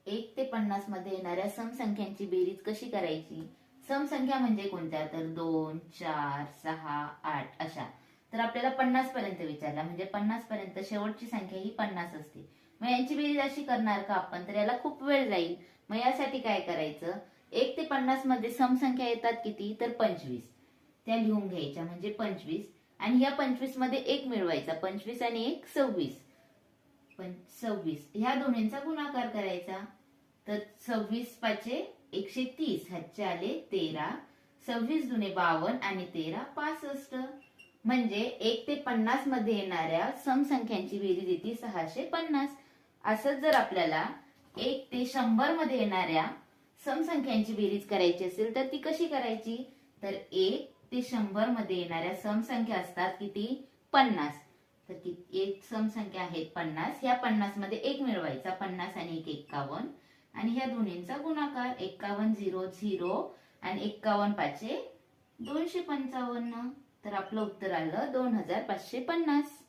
1 ते 50 मध्ये येणाऱ्या समसंख्यांची बेरीज कशी करायची? समसंख्या म्हणजे कोणत्या? तर 2, 4, 6, 8 अशा. तर आपल्याला 50 पर्यंत विचारला, म्हणजे 50 पर्यंत शेवटची संख्या ही 50 असते. मग यांची बेरीज अशी करणार का आपण? तर याला खूप वेळ जाईल. मग यासाठी काय करायचं? 1 ते 50 मध्ये समसंख्या येतात किती? तर 25. त्या लिहून घ्यायच्या, म्हणजे 25. आणि या 25 मध्ये 1 मिळवायचा. 25 आणि 1 26. 26 ह्या दोन्हींचा गुणाकार करायचा. तर 26 पाचे 130, हातचे आले 13, 26 दुने 52 आणि 13 65. म्हणजे 1 ते 50 मध्ये येणाऱ्या समसंख्यांची बेरीज येते 650. असंच जर आपल्याला 1 ते 100 मध्ये येणाऱ्या समसंख्यांची बेरीज करायची असेल तर ती कशी करायची? तर 1 ते 100 मध्ये येणाऱ्या समसंख्या असतात किती? 50. तर एक समसंख्या आहेत 50. या 50 मध्ये 1 मिळवायचा. 50 आणि 1 51. आणि ह्या दोन्हींचा गुणाकार. 51 0 0 आणि 51 पाचे 255. तर आपलं उत्तर आलं 2550.